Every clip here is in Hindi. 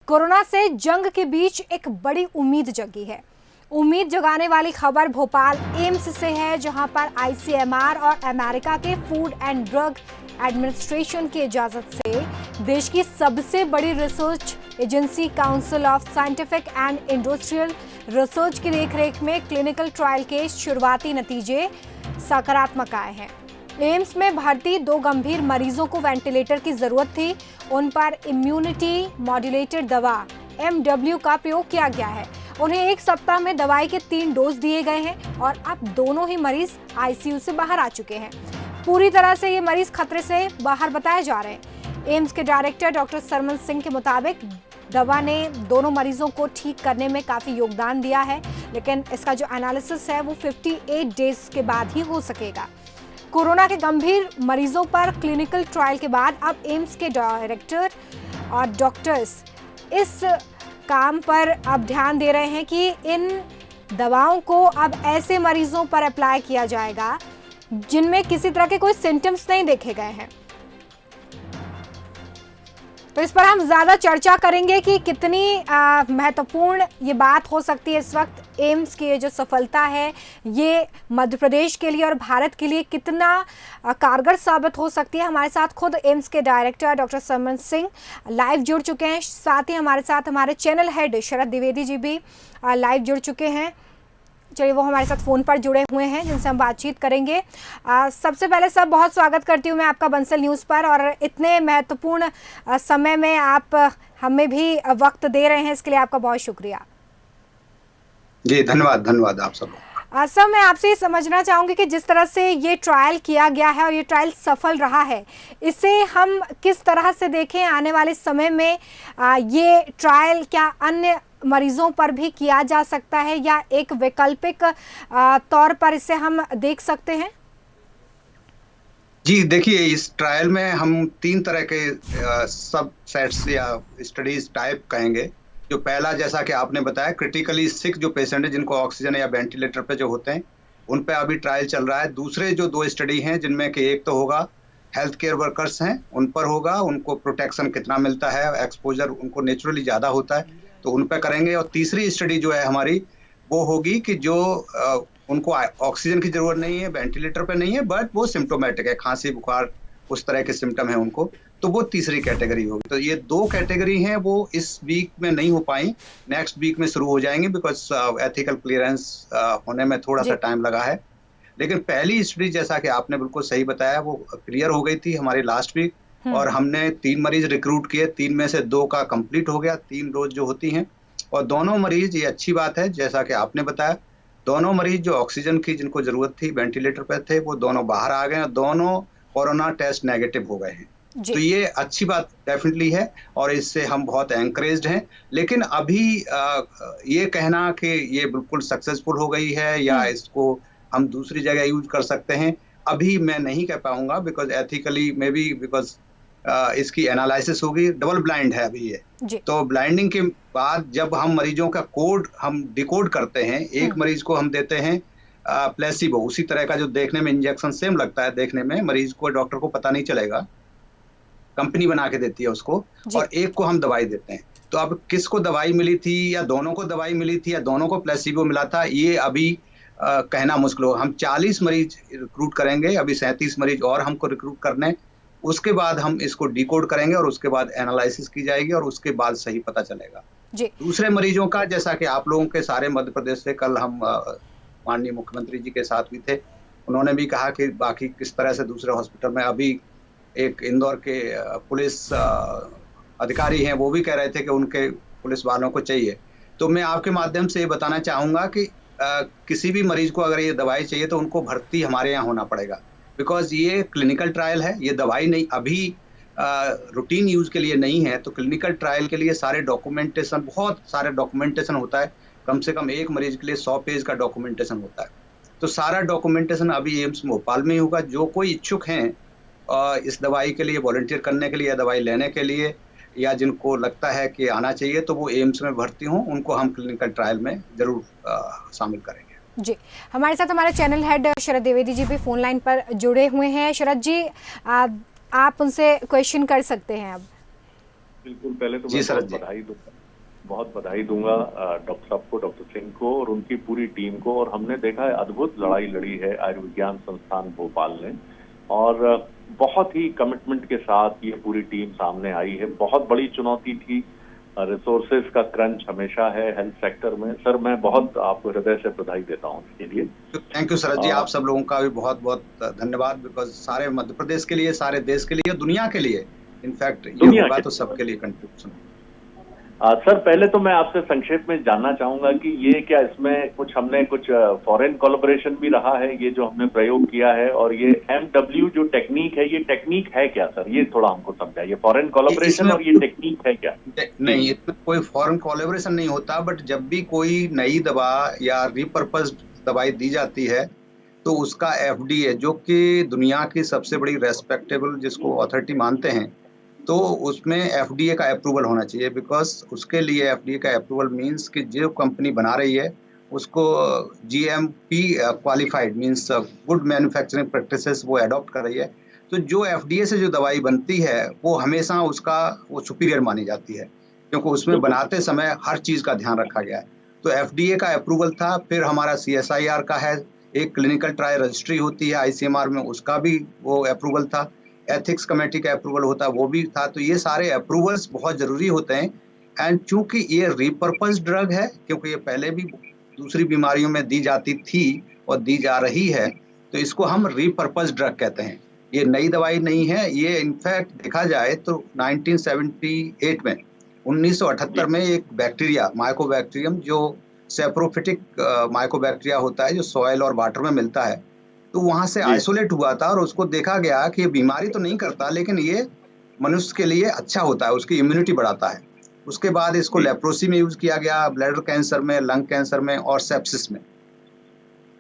कोरोना से जंग के बीच एक बड़ी उम्मीद जगी है। उम्मीद जगाने वाली खबर भोपाल एम्स से है, जहां पर आईसीएमआर और अमेरिका के फूड एंड ड्रग एडमिनिस्ट्रेशन की इजाजत से देश की सबसे बड़ी research agency council of scientific and industrial research की देखरेख में क्लिनिकल ट्रायल के शुरुआती नतीजे सकारात्मक आए हैं। एम्स में भर्ती 2 गंभीर मरीजों को वेंटिलेटर की जरूरत थी। उन पर इम्यूनिटी मॉड्यूलेटर दवा MW का प्रयोग किया गया है। उन्हें 1 सप्ताह में दवाई के 3 डोज दिए गए हैं और अब दोनों ही मरीज ICU से बाहर आ चुके हैं। पूरी तरह से ये मरीज खतरे से बाहर बताए जा रहे हैं। एम्स के डायरेक्टर डॉक्टर सरमन सिंह के मुताबिक दवा ने दोनों मरीजों को ठीक करने में काफी योगदान दिया है, लेकिन इसका जो एनालिसिस है वो 58 डेज के बाद ही हो सकेगा। कोरोना के गंभीर मरीजों पर क्लिनिकल ट्रायल के बाद अब एम्स के डायरेक्टर और डॉक्टर्स इस काम पर अब ध्यान दे रहे हैं कि इन दवाओं को अब ऐसे मरीजों पर अप्लाई किया जाएगा जिनमें किसी तरह के कोई सिम्टम्स नहीं देखे गए हैं। तो इस पर हम ज्यादा चर्चा करेंगे कि कितनी महत्वपूर्ण ये बात हो सकती है। इस वक्त एम्स की ये जो सफलता है ये मध्य प्रदेश के लिए और भारत के लिए कितना कारगर साबित हो सकती है। हमारे साथ खुद एम्स के director doctor Sarman Singh live जुड़ चुके हैं। साथ ही हमारे साथ हमारे चैनल हेड शरद द्विवेदी जी भी लाइव जुड़ चुके हैं। चलिए, वो हमारे साथ फ़ोन पर जुड़े हुए हैं जिनसे हम बातचीत करेंगे। सबसे पहले सब बहुत स्वागत करती हूँ मैं आपका बंसल न्यूज़ पर, और इतने महत्वपूर्ण समय में आप हमें भी वक्त दे रहे हैं, इसके लिए आपका बहुत शुक्रिया। जी धन्यवाद आप सब। सर, मैं आपसे ये समझना चाहूँगी कि जिस तरह से ये ट्रायल किया गया है और ये ट्रायल सफल रहा है, इसे हम किस तरह से देखें आने वाले समय में? ये ट्रायल क्या अन्य मरीजों पर भी किया जा सकता है या एक वैकल्पिक तौर पर इसे हम देख सकते हैं? जी देखिए, इस ट्रायल में हम 3 तरह के सब सेट्स या स्टडीज टाइप कहेंगे। जो पहला, जैसा कि आपने बताया, क्रिटिकली सिक जो पेशेंट है जिनको ऑक्सीजन या वेंटिलेटर पे जो होते हैं उन पे अभी ट्रायल चल रहा है। दूसरे जो 2 स्टडी हैं जिनमें कि एक तो होगा हेल्थ केयर वर्कर्स हैं उन पर होगा, उनको प्रोटेक्शन कितना मिलता है, एक्सपोजर उनको नेचुरली ज़्यादा होता है तो उन पर करेंगे। और तीसरी स्टडी जो है हमारी वो होगी कि जो उनको ऑक्सीजन की जरूरत नहीं है, वेंटिलेटर पे नहीं है, बट वो सिम्टोमेटिक है, खांसी बुखार उस तरह के सिम्टम है उनको, तो वो तीसरी कैटेगरी होगी। तो ये 2 कैटेगरी हैं, वो इस वीक में नहीं हो पाई, नेक्स्ट वीक में शुरू हो जाएंगे बिकॉज एथिकल क्लियरेंस होने में थोड़ा सा टाइम लगा है। लेकिन पहली स्टडी, जैसा कि आपने बिल्कुल सही बताया, वो क्लियर हो गई थी हमारी लास्ट वीक, और हमने 3 मरीज रिक्रूट किए। 3 में से 2 का कंप्लीट हो गया, 3 डोज जो होती हैं, और दोनों मरीज, ये अच्छी बात है जैसा कि आपने बताया, दोनों मरीज जो ऑक्सीजन की जिनको जरूरत थी, वेंटिलेटर पे थे, वो दोनों बाहर आ गए और दोनों कोरोना टेस्ट नेगेटिव हो गए हैं। तो ये अच्छी बात डेफिनेटली है और इससे हम बहुत एनकरेज्ड हैं। लेकिन अभी ये कहना कि ये बिल्कुल सक्सेसफुल हो गई है या इसको हम दूसरी जगह यूज कर सकते हैं, अभी मैं नहीं कह पाऊंगा because ethically may be, because इसकी एनालिसिस होगी, डबल ब्लाइंड है अभी ये। तो ब्लाइंडिंग के बाद जब हम मरीजों का कोड हम डिकोड करते हैं, एक मरीज को हम देते हैं प्लेसिबो, उसी तरह का जो देखने में इंजेक्शन सेम लगता है, देखने में मरीज को, डॉक्टर को पता नहीं चलेगा, कंपनी बना के देती है उसको, और एक को हम दवाई देते हैं। तो अब किसको दवाई मिली थी, या दोनों को दवाई मिली थी, या दोनों को प्लेसिबो मिला था, ये अभी कहना मुश्किल होगा। हम 40 मरीज रिक्रूट करेंगे, अभी 37 मरीज और हमको रिक्रूट करने, उसके बाद हम इसको डिकोड करेंगे और उसके बाद एनालिसिस की जाएगी और उसके बाद सही पता चलेगा। दूसरे मरीजों का, जैसा कि आप लोगों के सारे मध्य प्रदेश से, कल हम माननीय मुख्यमंत्री जी के साथ भी थे, उन्होंने भी कहा कि बाकी किस तरह से दूसरे हॉस्पिटल में, अभी एक इंदौर के पुलिस अधिकारी हैं, वो भी कह रहे थे कि उनके पुलिस वालों को चाहिए। तो मैं आपके माध्यम से ये बताना चाहूँगा कि किसी भी मरीज को अगर ये दवाई चाहिए तो उनको भर्ती हमारे यहाँ होना पड़ेगा, बिकॉज ये क्लिनिकल ट्रायल है, ये दवाई नहीं, अभी रूटीन यूज के लिए नहीं है। तो क्लिनिकल ट्रायल के लिए सारे डॉक्यूमेंटेशन, बहुत सारे डॉक्यूमेंटेशन होता है, कम से कम एक मरीज के लिए 100 पेज का डॉक्यूमेंटेशन होता है। तो सारा डॉक्यूमेंटेशन अभी एम्स भोपाल में ही होगा। जो कोई इच्छुक हैं इस दवाई के लिए वॉलंटियर करने के लिए या दवाई लेने के लिए, या जिनको लगता है कि आना चाहिए, तो वो एम्स में भर्ती हों, उनको हम क्लिनिकल ट्रायल में जरूर शामिल करेंगे। जी, हमारे साथ हमारे चैनल हेड शरद द्विवेदी जी भी फोन लाइन पर जुड़े हुए हैं। शरद जी, आप उनसे क्वेश्चन कर सकते हैं अब। बिल्कुल, पहले तो मैं बधाई दूंगा बहुत बधाई दूंगा डॉक्टर साहब को, डॉक्टर सिंह को और उनकी पूरी टीम को। और हमने देखा है अद्भुत लड़ाई लड़ी है आयुर्विज्ञान संस्थान भोपाल ने, और बहुत ही कमिटमेंट के साथ ये पूरी टीम सामने आई है। बहुत बड़ी चुनौती थी, रिसोर्सेज का क्रंच हमेशा है हेल्थ सेक्टर में। सर मैं बहुत आपको हृदय से बधाई देता हूँ इसके लिए। थैंक यू शरद जी, आप सब लोगों का भी बहुत बहुत धन्यवाद, बिकॉज सारे मध्य प्रदेश के लिए, सारे देश के लिए, दुनिया के लिए, इनफैक्ट ये होगा तो सबके लिए कंट्रीब्यूशन। सर पहले तो मैं आपसे संक्षेप में जानना चाहूंगा कि ये क्या इसमें हमने कुछ फॉरेन कोलैबोरेशन भी रहा है, ये जो हमने प्रयोग किया है, और ये MW जो टेक्निक है, ये टेक्निक है क्या सर? ये थोड़ा हमको समझाइए, फॉरेन कोलैबोरेशन और ये टेक्निक है क्या? नहीं, इसमें कोई फॉरेन कोलैबोरेशन नहीं होता, बट जब भी कोई नई दवा या रिपर्पस दवाई दी जाती है तो उसका FDA, जो कि दुनिया की सबसे बड़ी रेस्पेक्टेबल जिसको अथॉरिटी मानते हैं, तो उसमें FDA का अप्रूवल होना चाहिए। बिकॉज उसके लिए FDA का अप्रूवल मीन्स कि जो कंपनी बना रही है उसको GMP qualified means good manufacturing practices वो अडॉप्ट कर रही है। तो जो FDA से जो दवाई बनती है वो हमेशा वो सुपीरियर मानी जाती है, क्योंकि उसमें बनाते समय हर चीज़ का ध्यान रखा गया है। तो FDA का अप्रूवल था। फिर हमारा CSIR का है, एक क्लिनिकल ट्रायल रजिस्ट्री होती है ICMR में, उसका भी वो अप्रूवल था। एथिक्स कमेटी का अप्रूवल होता है, वो भी था। तो ये सारे अप्रूवल्स बहुत ज़रूरी होते हैं। एंड चूंकि ये रिपर्पस ड्रग है, क्योंकि ये पहले भी दूसरी बीमारियों में दी जाती थी और दी जा रही है, तो इसको हम रिपर्पस ड्रग कहते हैं। ये नई दवाई नहीं है। ये इनफैक्ट देखा जाए तो 1978 में 1978 में एक बैक्टीरिया माइकोबैक्टीरियम, जो सेप्रोफिटिक माइकोबैक्टीरिया होता है, जो सॉइल और वाटर में मिलता है, तो वहां से आइसोलेट हुआ था और उसको देखा गया कि ये बीमारी तो नहीं करता, लेकिन ये मनुष्य के लिए अच्छा होता है, उसकी इम्यूनिटी बढ़ाता है। उसके बाद इसको लेप्रोसी में यूज किया गया, ब्लैडर कैंसर में, लंग कैंसर में और सेप्सिस में।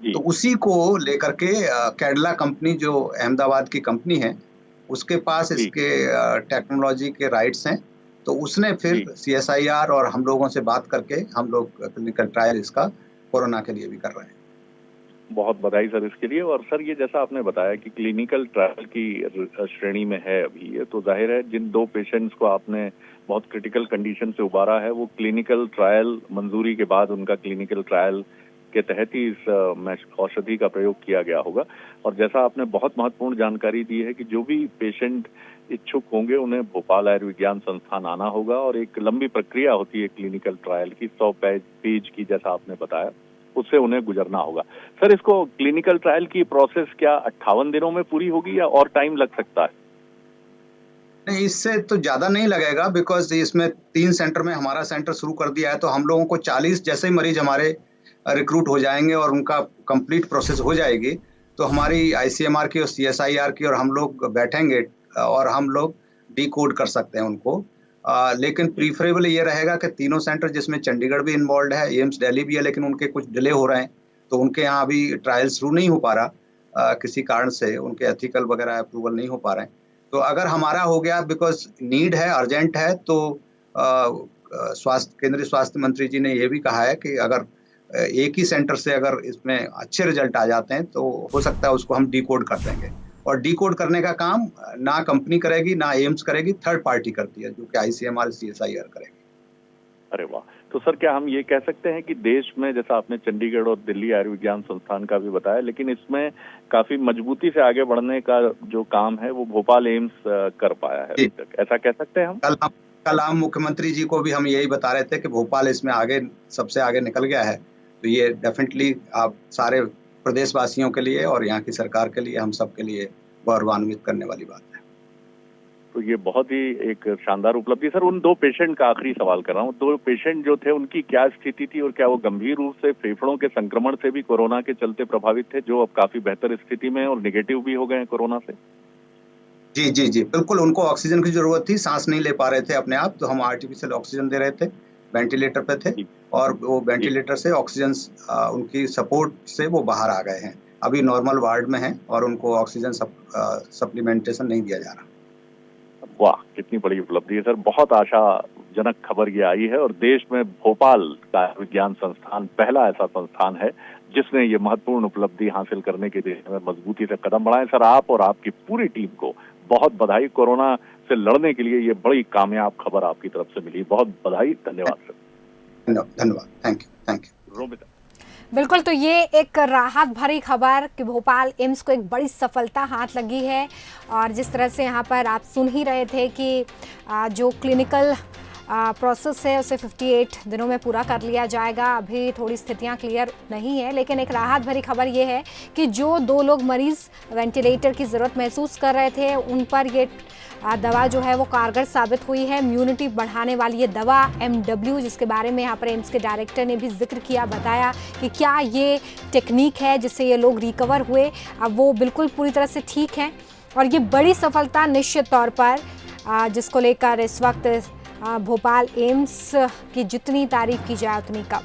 तो उसी को लेकर के कैडिला कंपनी, जो अहमदाबाद की कंपनी है, उसके पास इसके टेक्नोलॉजी के राइट्स हैं। तो उसने फिर CSIR और हम लोगों से बात करके हम लोग क्लिनिकल ट्रायल इसका कोरोना के लिए भी कर रहे हैं। बहुत बधाई सर इसके लिए। और सर ये जैसा आपने बताया कि क्लिनिकल ट्रायल की श्रेणी में है अभी ये, तो जाहिर है जिन 2 पेशेंट्स को आपने बहुत क्रिटिकल कंडीशन से उबारा है, वो क्लिनिकल ट्रायल मंजूरी के बाद उनका क्लिनिकल ट्रायल के तहत ही इस औषधि का प्रयोग किया गया होगा। और जैसा आपने बहुत महत्वपूर्ण जानकारी दी है कि जो भी पेशेंट इच्छुक होंगे उन्हें भोपाल आयुर्विज्ञान संस्थान आना होगा, और एक लंबी प्रक्रिया होती है क्लिनिकल ट्रायल की, 100 पेज की, जैसा आपने बताया, उससे उन्हें गुजरना होगा। सर इसको क्लिनिकल ट्रायल की प्रोसेस क्या 58 दिनों में पूरी होगी या और टाइम लग सकता है? नहीं, इससे तो ज़्यादा नहीं लगेगा, बिकॉज इसमें 3 सेंटर में हमारा सेंटर शुरू कर दिया है। तो हम लोगों को 40 जैसे ही मरीज हमारे रिक्रूट हो जाएंगे और उनका कंप्लीट प्रोसेस हो जाएगी, तो हमारी ICMR की और CSIR की और हम लोग बैठेंगे और हम लोग डिकोड कर सकते हैं उनको। लेकिन प्रीफरेबल ये रहेगा कि तीनों सेंटर, जिसमें चंडीगढ़ भी इन्वॉल्व है, एम्स दिल्ली भी है, लेकिन उनके कुछ डिले हो रहे हैं, तो उनके यहाँ अभी ट्रायल शुरू नहीं हो पा रहा किसी कारण से, उनके एथिकल वगैरह अप्रूवल नहीं हो पा रहे हैं। तो अगर हमारा हो गया, बिकॉज नीड है, अर्जेंट है, तो केंद्रीय स्वास्थ्य मंत्री जी ने ये भी कहा है कि अगर एक ही सेंटर से अगर इसमें अच्छे रिजल्ट आ जाते हैं तो हो सकता है उसको हम डिकोड कर देंगे। और डिकोड करने का काम ना कंपनी करेगी, ना एम्स करेगी, थर्ड पार्टी करती है, जो कि ICMR CSIR करेगी। अरे वाह। तो सर क्या हम ये कह सकते हैं कि देश में, जैसा आपने चंडीगढ़ और दिल्ली आयुर्विज्ञान संस्थान का भी बताया, लेकिन इसमें काफी मजबूती से आगे बढ़ने का जो काम है वो भोपाल एम्स कर पाया है अभी तक, ऐसा कह सकते हैं हम? कल हम मुख्यमंत्री जी को भी हम यही बता रहे थे कि भोपाल इसमें आगे, सबसे आगे निकल गया है। तो ये डेफिनेटली आप सारे प्रदेशवासियों के लिए और यहाँ की सरकार के लिए, हम सब के लिए गौरवान्वित करने वाली बात है। तो ये बहुत ही एक शानदार उपलब्धि। सर उन 2 पेशेंट का आखिरी सवाल कर रहा हूँ, 2 पेशेंट जो थे उनकी क्या स्थिति थी, और क्या वो गंभीर रूप से फेफड़ों के संक्रमण से भी कोरोना के चलते प्रभावित थे, जो अब काफी बेहतर स्थिति में और निगेटिव भी हो गए हैं कोरोना से? जी जी जी, बिल्कुल। उनको ऑक्सीजन की जरूरत थी, सांस नहीं ले पा रहे थे अपने आप, तो हम आर्टिफिशियल ऑक्सीजन दे रहे थे, वेंटिलेटर पे थे, और वो वेंटिलेटर से ऑक्सीजन उनकी सपोर्ट से वो बाहर आ गए हैं। अभी नॉर्मल वार्ड में हैं और उनको ऑक्सीजन सप्लीमेंटेशन नहीं दिया जा रहा। वाह, कितनी बड़ी उपलब्धि है सर। बहुत आशाजनक खबर ये आई है, और देश में भोपाल का विज्ञान संस्थान पहला ऐसा संस्थान है जिसने ये महत्वपूर्ण उपलब्धि हासिल करने के दिशा में मजबूती से कदम बढ़ाए। सर आप और आपकी पूरी टीम को बहुत बधाई। कोरोना से लड़ने के लिए ये बड़ी कामयाब खबर आपकी तरफ से मिली, बहुत बधाई, धन्यवाद सर। धन्यवाद, थैंक यू। रोमिता, बिल्कुल, तो ये एक राहत भरी खबर कि भोपाल एम्स को एक बड़ी सफलता हाथ लगी है। और जिस तरह से यहाँ पर आप सुन ही रहे थे कि जो क्लिनिकल प्रोसेस है उसे 58 दिनों में पूरा कर लिया जाएगा। अभी थोड़ी स्थितियाँ क्लियर नहीं है, लेकिन एक राहत भरी खबर ये है कि जो 2 लोग मरीज वेंटिलेटर की ज़रूरत महसूस कर रहे थे उन पर ये दवा जो है वो कारगर साबित हुई है। इम्यूनिटी बढ़ाने वाली ये दवा MW, जिसके बारे में यहाँ पर एम्स के डायरेक्टर ने भी जिक्र किया, बताया कि क्या ये टेक्निक है जिससे ये लोग रिकवर हुए, अब वो बिल्कुल पूरी तरह से ठीक हैं। और ये बड़ी सफलता निश्चित तौर पर जिसको लेकर इस वक्त भोपाल एम्स की जितनी तारीफ की जाए उतनी कम।